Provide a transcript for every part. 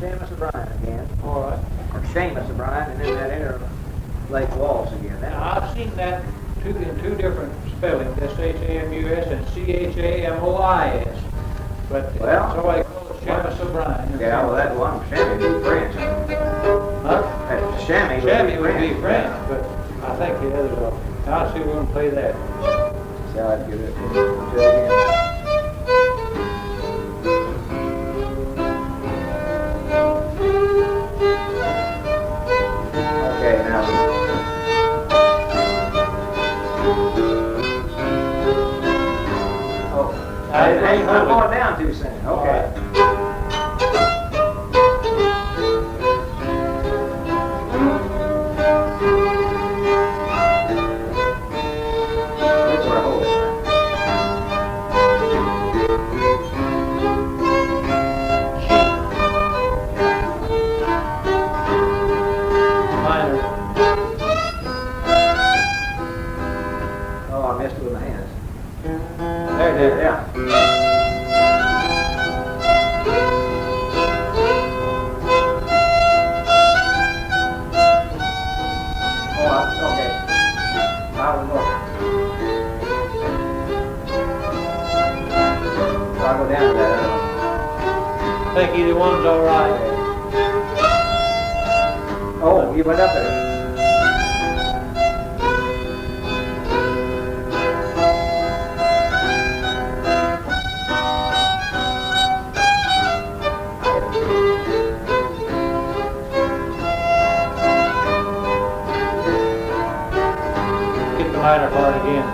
Shamos O'Brien again. All right. Or Shamos O'Brien, and then that interlake Waltz again. Now, I've seen that in two different spellings, S-H-A-M-U-S and C-H-A-M-O-I-S. But Well, somebody calls it Shamos O'Brien. Yeah, well, that one, Shammy would be French. Huh? That Shammy Would be French, but I think the others are. I'll see if we're going to play that. See how I'd get it. Do it again. Okay, now. Oh, I'm going down too soon. Okay. That's where I hold it. Minor. Oh, I messed with my hands. There it is. Yeah. Oh, okay. I will go. So I'll go down to that. I think either one's all right. Oh, you went up there. Get the minor part again.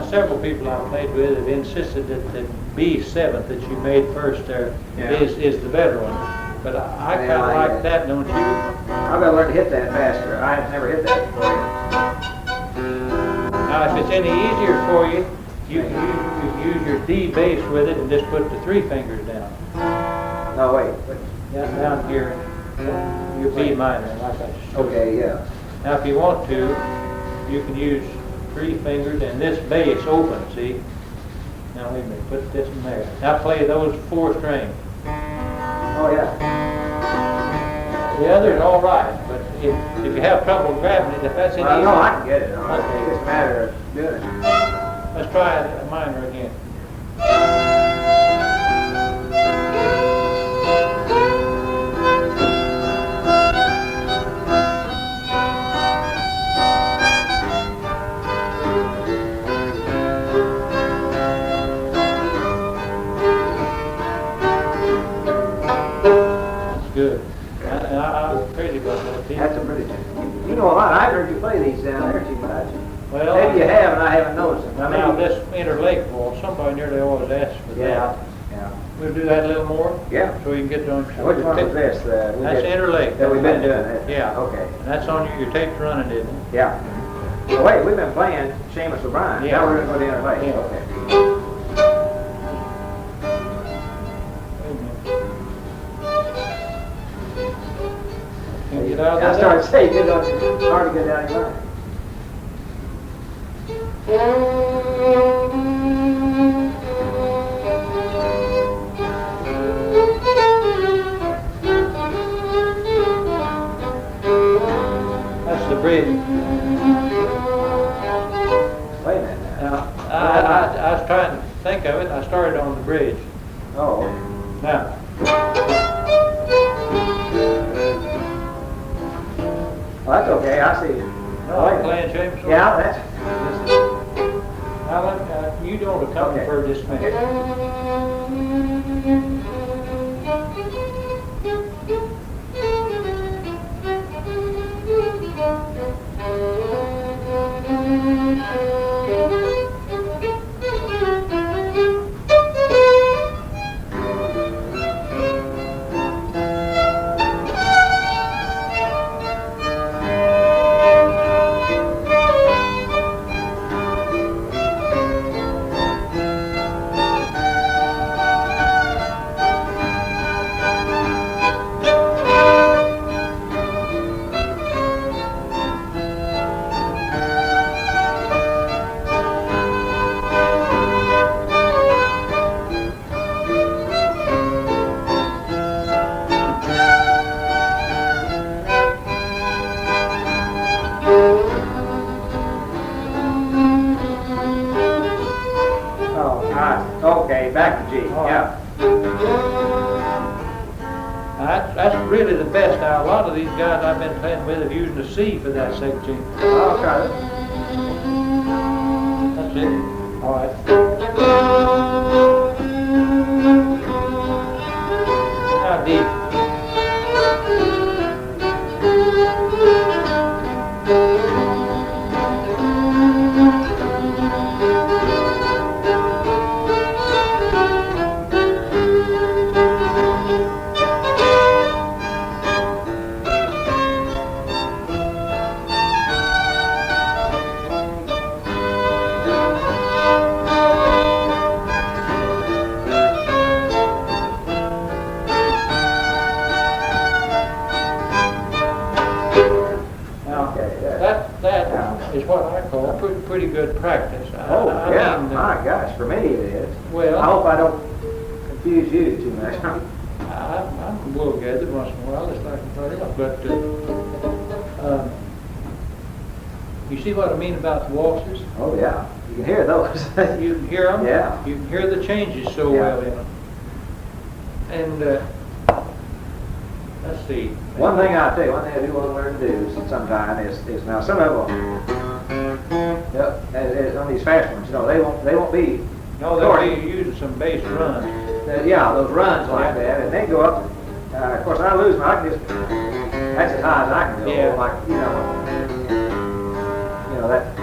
Several people I've played with have insisted that the B7th that you made first there is the better one. But I kind of like that, don't you? I've got to learn to hit that faster. I've never hit that before. Now, if it's any easier for you, you can use your D bass with it and just put the 3 fingers down. No, wait. Down here, your B minor, like that. Okay, yeah. Now, if you want to, you can use 3 fingers and this bass open, see? Now, wait a minute, put this in there. Now, play those 4 strings. Oh, yeah. The other's all right, but if you have trouble grabbing it, if that's any Well, easier. no, I can get it. No, Okay. It's just a matter of doing it. Let's try a minor again. That's good. I'm crazy about that. That's a pretty. You know a lot. I haven't heard you play these down there too much. Well, Maybe you have, and I haven't noticed them. now this interlake wall, somebody nearly always asks for Yeah. that. Yeah. We'll do that a little more. Yeah. So you can get on. Now, which one was this? That's interlake. That we've been doing it. Yeah. Okay. And that's on your tape's running, isn't it? Yeah. Well, wait, we've been playing Shamos O'Brien. Yeah. Now we're going to go to interlake. Yeah. Okay. Wait a minute. Can you get out I of started that? saying, it's hard to get down your line. That's the bridge. Wait a minute now. Now, I was trying to think of it. I started on the bridge. Oh. Now, Well, that's okay. I see. no, I'm playing Shamos O'Brien. Yeah, that's. Now, look, you don't accompany Okay. for this minute. Okay, back to G. All right. Yeah. That's really the best. Now, a lot of these guys I've been playing with are using the C for that second G. I'll try it. That's it. All right. Now D. Is what I call pretty good practice. I mean, my gosh, for me it is. Well, I hope I don't confuse you too much. I'm a little gathered once in a while, just like everybody else. But you see what I mean about the waltzes? Oh yeah, you can hear those. You can hear them? Yeah. You can hear the changes so well in them. And let's see. One thing I do want to learn to do sometime is now some of them. Yep, on these fast ones, they won't be. No, they'll be using some bass runs. Yeah, those runs like that, and they go up. Of course, I lose them. I can just. That's as high as I can go. Yeah. Like that.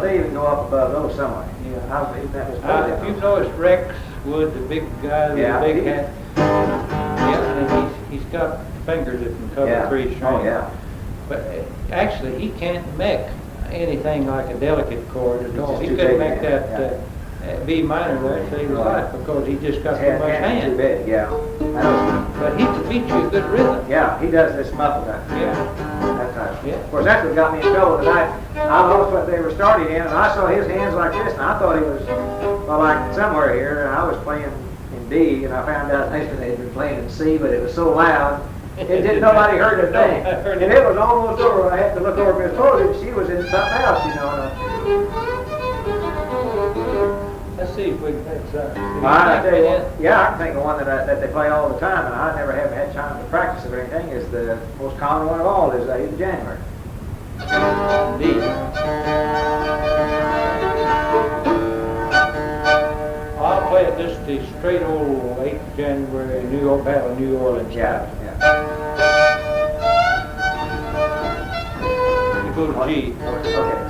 They even go up above those somewhere. Yeah. If you've noticed Rex Wood, the big guy with the big hat, and he's got fingers that can cover 3 strings. Oh yeah. But actually, he can't make anything like a delicate chord at all. He too couldn't big, make that B minor there to save his life because he just got too much hand. Too big, yeah. But he can beat you a good rhythm. Yeah, he does this muffled. Yeah. That time. Yeah. Of course, that's what got me in trouble tonight. I lost what they were starting in, and I saw his hands like this, and I thought he was, like somewhere here, and I was playing in D, and I found out later they had been playing in C, but it was so loud, nobody heard a thing. And it was almost over. I had to look over Miss Told she was in something else, Let's see if we can think something. I can think of one that they play all the time, and I never have had time to practice it or anything. Is the most common one of all is 8th of January. D. I'll play it just the straight old 8th of January Battle of New Orleans. Yeah. You go to G. Okay.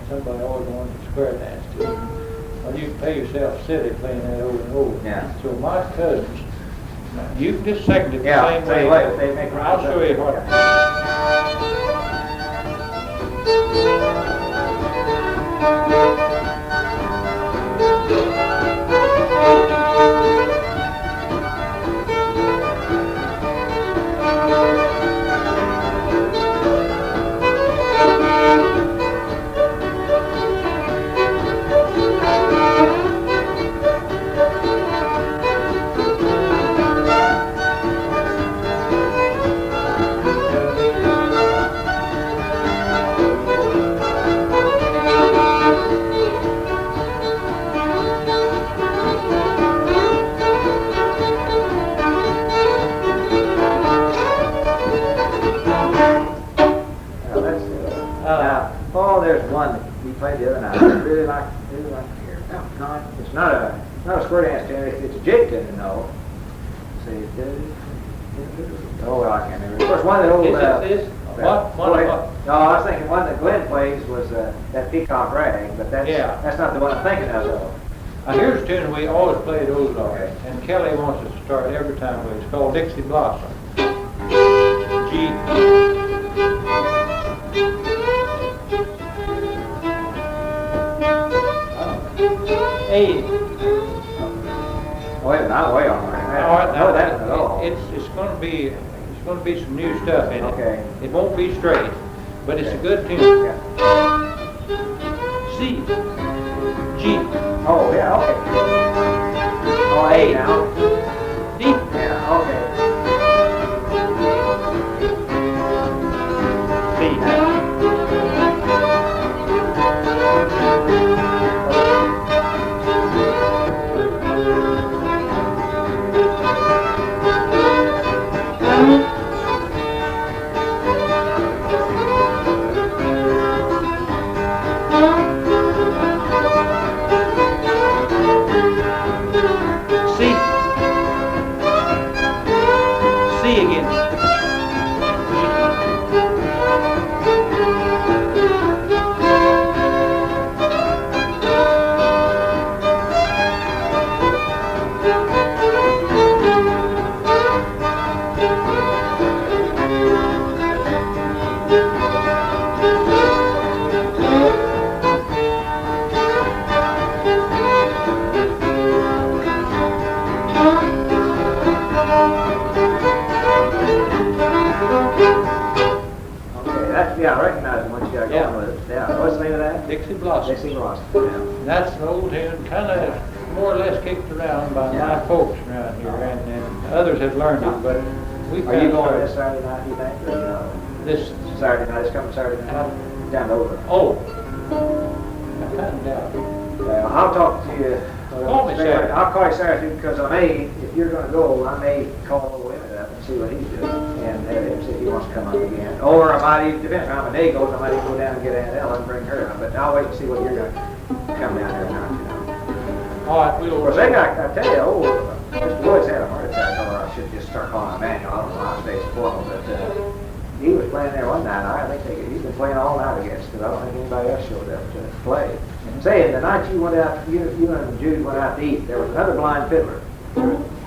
Somebody always wanted to square dance to. Well, you can pay yourself silly playing that over and over. Yeah. So my cousins, you can just second it the same way. They make I'll show you what. not a square dance tune, it's a jig tune, no. See, oh, well, I can't remember. Of course, one of the old... This? What? No, I was thinking one that Glenn plays was that Peacock Rag, but that's not the one I'm thinking of, though. Here's a tune we always play at Ozarks, and Kelly wants us to start every time with. It's called Dixie Blossom. G. A. Wait a minute, I'm way off right now. All right, now that at all. it's going to be some new stuff in it. Okay. It won't be straight, but it's a good tune. Yeah. C. G. Oh, yeah, okay. Oh, A now. D. Yeah, okay. B. C again. Yeah, I recognize it once you got going with it. Yeah, what's the name of that? Dixie Blossom. Dixie Blossom. Yeah. That's an old tune, kind of more or less kicked around by my folks around here, and others have learned it, but we Are you going this Saturday night, you think? Or, this Saturday night, it's coming Saturday night? Down over. Oh, I kind of doubt it. Well, I'll talk to you. Call me Saturday. I'll call you Saturday because I may, if you're going to go, I may call old Emmett up and see what he's doing and have him see if he wants to come up again. Or I might even, depending on how my day goes, I might even go down and get Aunt Ellen and bring her up. But I'll wait and see what you're going to come down there now, you know. All right, Of course, they got, I tell you, Mr. Woods had a heart attack, or I should just start calling him Manuel. I don't know why I stay spoiled, but he was playing there one night. I think he's been playing all night against because I don't think anybody else showed up to play. Saying the night you went out, you and Jude went out to eat, there was another blind fiddler.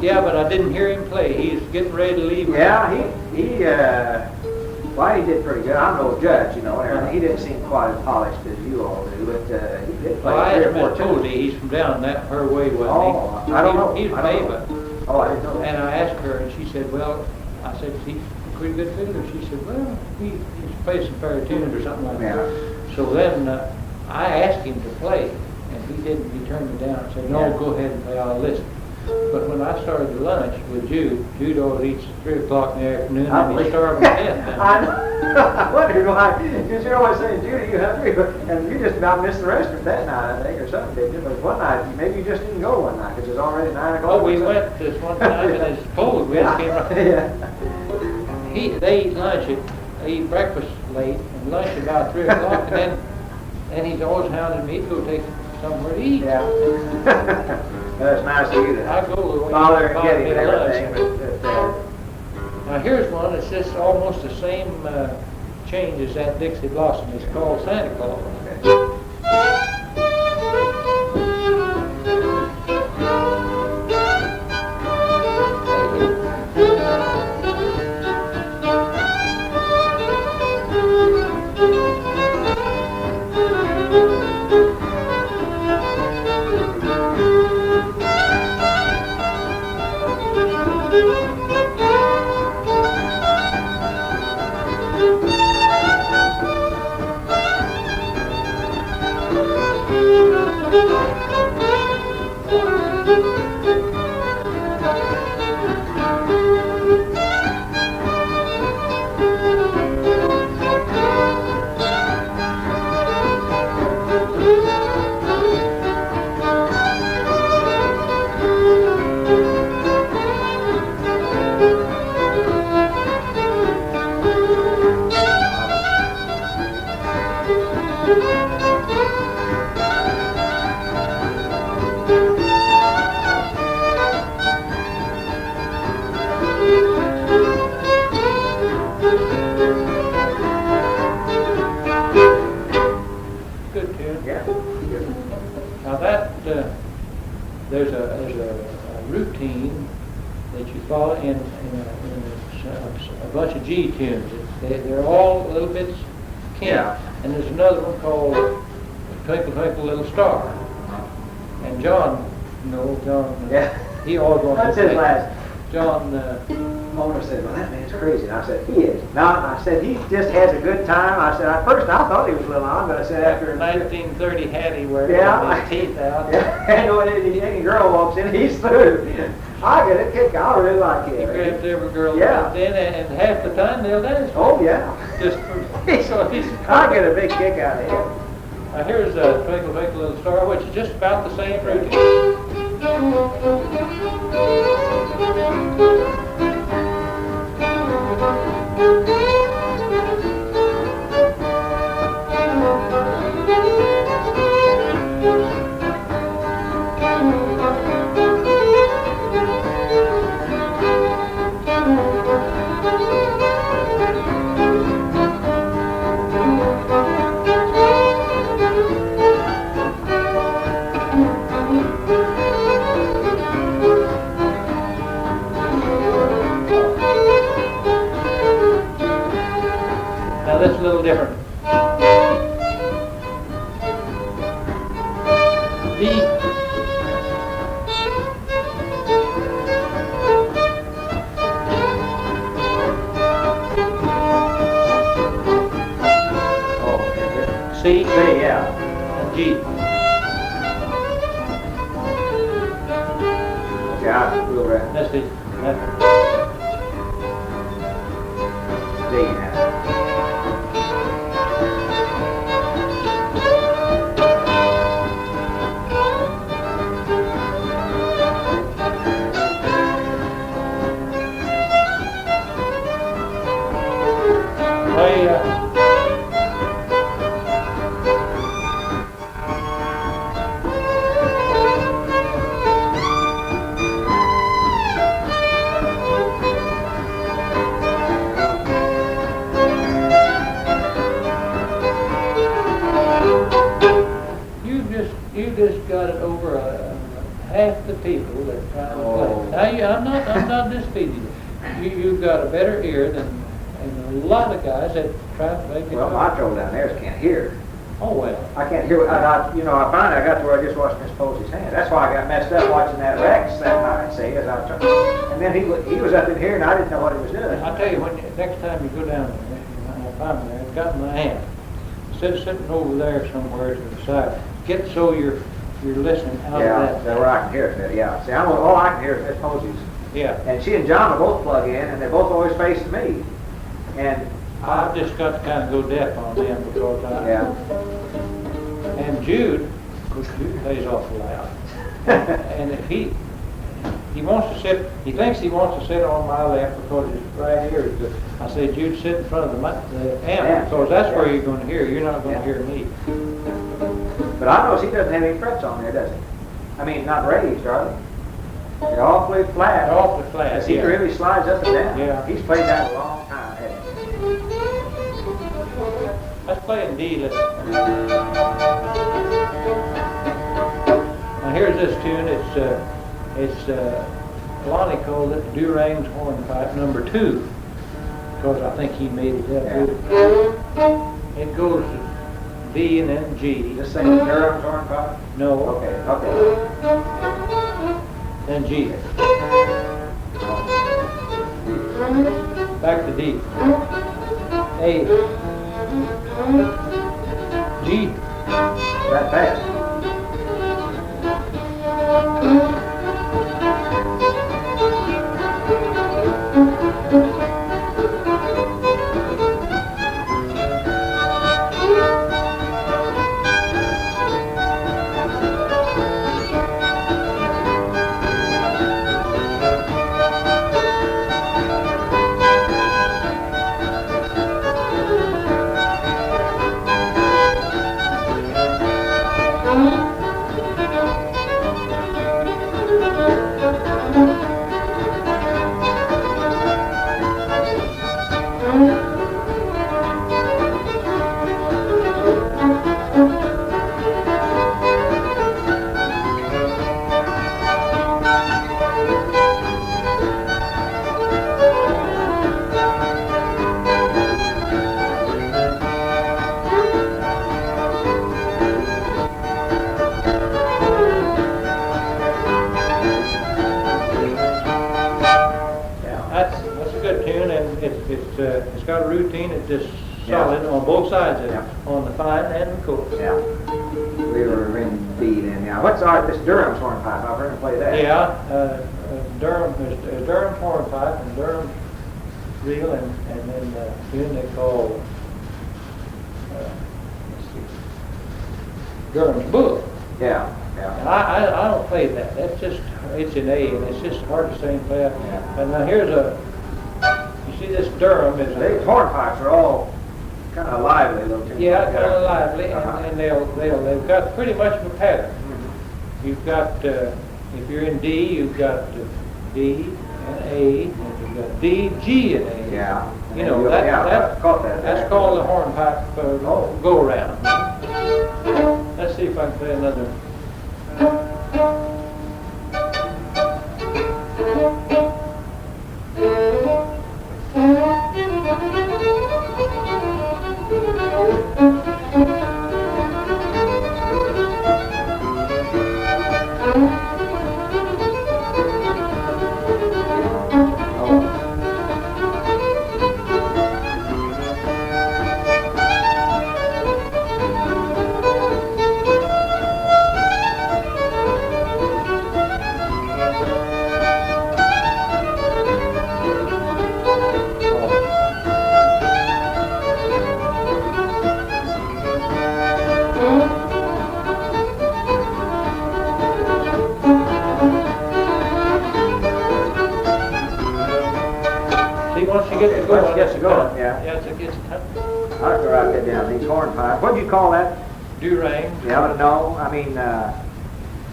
Yeah, but I didn't hear him play. He's getting ready to leave. Yeah, he did pretty good. I'm no judge, you know, and everything. He didn't seem quite as polished as you all do, but he did play Well, I 3 asked or 4 Miss tunes. Goldie, he's from down her way, wasn't he? Oh, I don't know. He's I don't Maven. know. Oh, I didn't know. And I asked her, and she said, well, I said, he's a pretty good fiddler. She said, well, he plays some fair tunes or something like that. So then I asked him to play, and he didn't. He turned me down and said, no, go ahead and play, I'll listen. But when I started the lunch with Jude always eats at 3 o'clock in the afternoon, and he's starving to death. I wondered why, because you're always saying, Judy, you hungry? And you just about missed the restaurant that night, I think, or something, didn't you? But one night, maybe you just didn't go one night, because it was already 9 o'clock. Oh, we went this one time, and it's cold. We had to Yeah. They eat lunch they eat breakfast late, and lunch about 3 o'clock, and then he's always hounding me to go take somewhere to eat. Yeah. That's nice of you to I go the bother and way get you him and lunch. everything. Now here's one that's just almost the same change as that Dixie Blossom. It's called Santa Claus. a routine that you follow in a bunch of G tunes. They're all little bits kin. Yeah. And there's another one called Twinkle Twinkle Little Star. And John, Yeah. he always wants That's to his play. last. John, Mona said, well, that man's crazy. And I said, he is. No, I said, he just has a good time. I said, at first I thought he was a little on, but I said after 1930 hat he wears, Yeah. with his teeth out. Yeah, and when any girl walks in, he's through. I get a kick. I really like He it. grabs every girl Yeah. that comes in, and half the time they'll dance. Oh, yeah. Just so he's. I get a big kick out of him. Now here's Twinkle Twinkle Little Star, which is just about the same routine. Now that's a little different. D. C. Yeah. And G. Yeah, real right. That's the. D now. You just got it over half the people that are trying to play. Now, I'm not disputing you. You've got a better ear than a lot of guys that try to play guitar. Well, my trouble down there is can't hear. Oh well. I can't hear. I finally I got to where I just watched Miss Posey's hand. That's why I got messed up watching that Rex that night. See, as I was trying. And then he was up in here, and I didn't know what he was doing. I tell you, next time you go down there, I'll find me there. I've got my hand. Instead of sitting over there somewhere to the side, get so you're listening out of that. Where I can hear it. Yeah. See, all I can hear is Miss Posey's. Yeah. And she and John are both plug in, and they're both always facing me. And I've just got to kind of go deaf on them because And Jude, of course, Jude plays awful loud. And if he wants to sit, he thinks he wants to sit on my lap because his right ear is good. I say, Jude, sit in front of the amp because that's where you're going to hear. You're not going to hear me. But I notice he doesn't have any frets on there, does he? I mean, not raised, are they? They're awfully flat. They're awfully flat. Because he really slides up and down. Yeah. He's played that a long time, hasn't he? Let's play in D. Now here's this tune. It's Lonnie called it Durang's Hornpipe No. 2 because I think he made it that good. It goes to D and then G. Just saying Durham's Hornpipe? No. Okay. Then G. Back to D. A. G. That fast. It's got a routine. It's just Yeah. solid on both sides of it, Yeah. on the fine and the coarse. Yeah. We were in D then, yeah. What's this Durham's hornpipe? I've heard him play that. Yeah, Durham, there's Durham hornpipe and Durham reel, and then they call, let's see, Durham's book. Yeah, And yeah. I don't play that. That's just, it's an A, and it's just hard to sing play. Yeah. And now here's you see this Durham is These hornpipes are all kind of lively, little tunes. yeah, kind of lively, Uh-huh. and they've got pretty much of a pattern. Mhm. You've got, if you're in D, you've got D and A, and you've got D, G, and A. Yeah. You know, that's caught that. that's called the hornpipe Oh. go-around. Let's see if I can play another. Once you get to going, Gets to going, yeah. Yeah, it gets I have to write that down. These hornpipes. What do you call that? Durang. Yeah, no. I mean,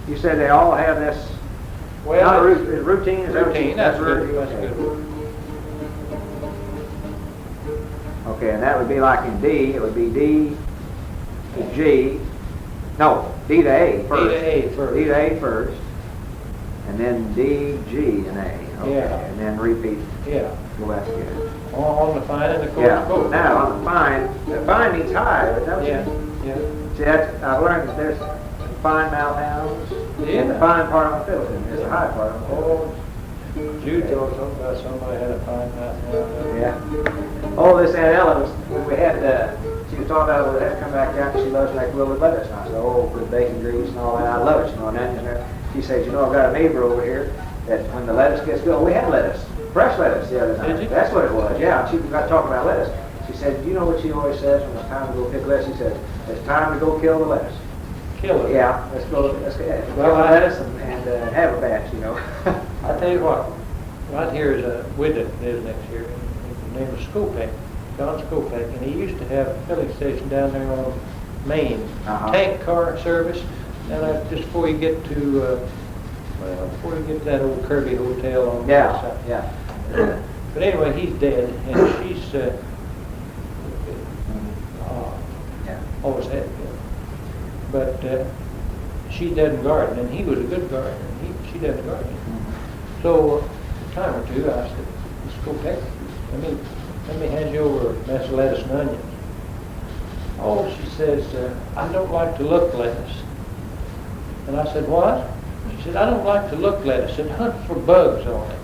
you said they all have this. Well, not a routine. Is that what you- routine. That's routine. good. That's Okay. good. Okay, and that would be like in D. It would be D to G. No, D to A first. D to A first. D to A first, and then D, G, and A. Okay. Yeah. And then repeat. Yeah. Well, that's good. On the fine and the coarse. Yeah. coarse. Now on the fine means high. Is that what Yeah. you mean? Yeah. See, I've learned that there's fine mouth sounds. Yeah. And the fine part of my fiddle. There's a high part of my fiddle. Oh, Jude told something about somebody had a fine mouth. Yeah. Oh, this Aunt Ella was, when we had, she was talking about, we had to come back down, and she loves like little lettuce. And I said, oh, for the bacon grease and all that, I love it, you know, and onions and everything. She said, you know, I've got a neighbor over here that when the lettuce gets good, we had lettuce, fresh lettuce the other night. Did you? That's what it was, yeah. And she got talking about lettuce. She said, you know what she always says when it's time to go pick lettuce? She says, it's time to go kill the lettuce. Kill it. Yeah, let's go kill Well, the lettuce and have a batch, you know. I tell you what, right here is a widow lives next here. His name was Skopek, John Skopek, and he used to have a filling station down there on Main, Uh-huh. tank car service. And just before you get to, before you get to that old Kirby Hotel on the Yeah, other side. yeah. But anyway, he's dead, and she's Yeah. always had been. But she doesn't garden, and he was a good gardener. She doesn't garden. So a time or two, I said, let's go back. Let me hand you over a mess of lettuce and onions. Oh, she says, I don't like to look lettuce. And I said, what? She said, I don't like to look lettuce and hunt for bugs on it.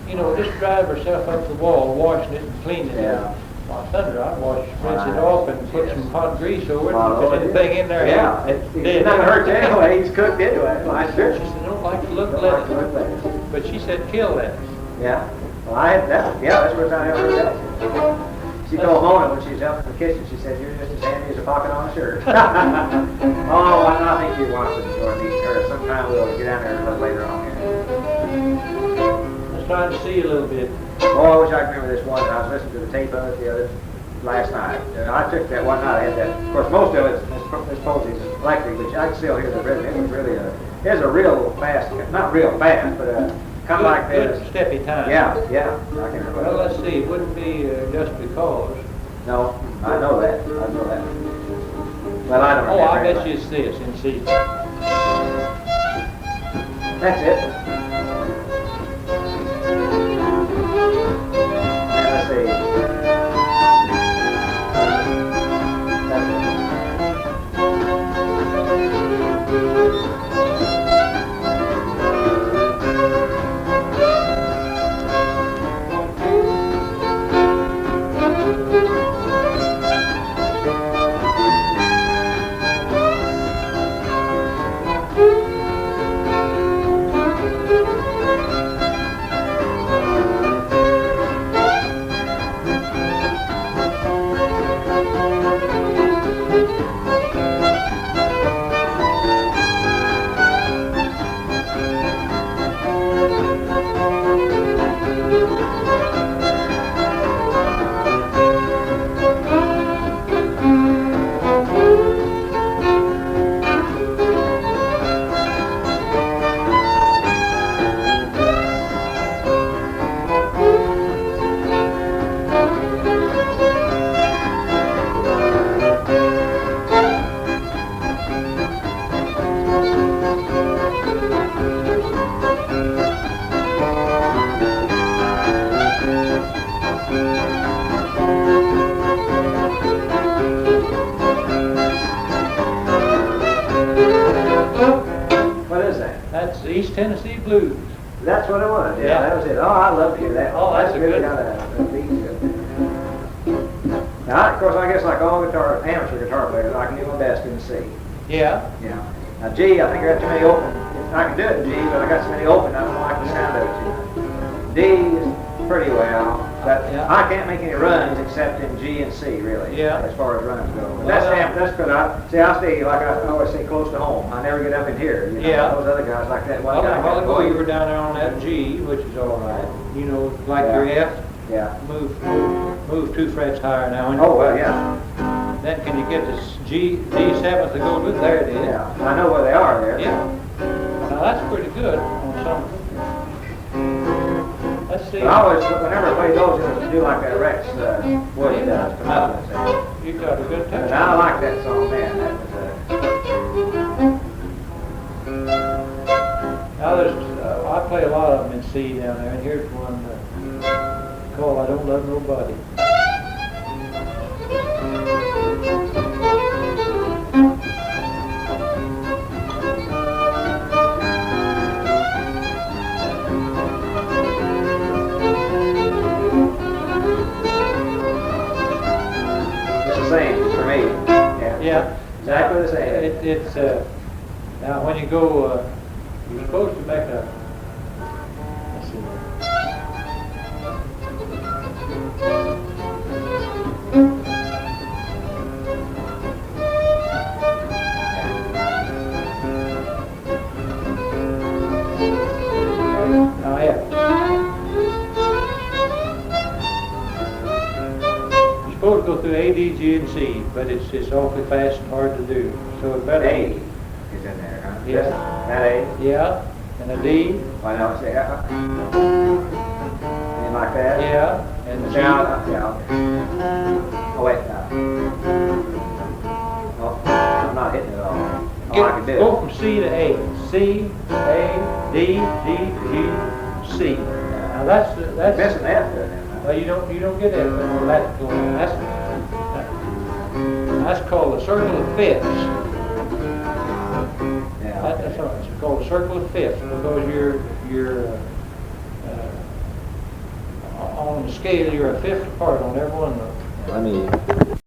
You know, just drive herself up the wall, washing it and cleaning it. Yeah. Well, thunder, I'd rinse it Right. off and put Yes. some hot grease over it. Well, And put anything in there. Yeah, it's not gonna hurt you anyway. He's cooked anyway. Well, She said, I don't like to look Don't like to lettuce. look lettuce. But she said, kill lettuce. Yeah. Well, I had that. Yeah, that's what I helped her tell. She told Mona when she was helping in the kitchen, she said, you're just as handy as a pocket on a shirt. Oh, I think you want to enjoy meeting her. Sometime we'll get down there a little later on here. I was trying to see you a little bit. Oh, I wish I could remember this one. I was listening to the tape of it last night. I took that one night. I had that. Of course, most of it, Miss Posey's is electric, but I can still hear the rhythm. It was really it was a real fast, not real fast, but kind of like Good this. steppy time. Yeah, yeah. I can remember. Well, let's see. It wouldn't be just because. No, I know that. I know that. Well, I don't Oh, remember. I bet anyway. you it's this in C. That's it. And let's see. That's it. East Tennessee Blues. That's what it was. Yeah, Yeah. that was it. Oh, I love to hear that. Oh, that's a really good got a beat to it. Now, of course, I guess like all amateur guitar players, I can do my best in C. Yeah. Yeah. Now G, I think I got too many open. I can do it in G, but I got so many open, I don't like the sound of it too much. D is pretty well, but Yeah. I can't make any runs except in G and C, really. Yeah. As far as runs go. But Well, that's because I stay, like I always say, close to home. I never get up in here. You know? Yeah. Those other guys like that one Well, guy. a while ago you were down there on that G, which is all right. You know, like Yeah. your F, Yeah. move 2 frets higher now. And Oh, well, yeah. then can you get this D7 to go with? There it is. Yeah. I know where they are there. Yeah. Now that's pretty good on some. Let's see. But I always, whenever I play those, it was to do like that Rex Wood does. Come up and say. You got a good touch. And I like that song, man. That was Now there's, I play a lot of them in C down there, and here's one called "I Don't Love Nobody." it's the same for me. Yeah. Yeah. Exactly the same. It's now when you go, you're supposed to make a. Let's see. Oh yeah. You're supposed to go through A, D, G, and C, but it's awfully fast and hard to do. So it better. A is in there, huh? Yeah. That A. Yeah, and a D. Why not say anything like that? Yeah, and G. Yeah. Oh wait, no. Oh, I'm not hitting it all. Oh, I can do Go it. from C to A. C, A, D, D, G, C. Now that's Missing that there then, huh? well, you don't get that. Well, that's called a circle of fifths. Yeah. That's right. It's called a circle of fifths because you're on the scale you're a fifth apart on every one of them. Let me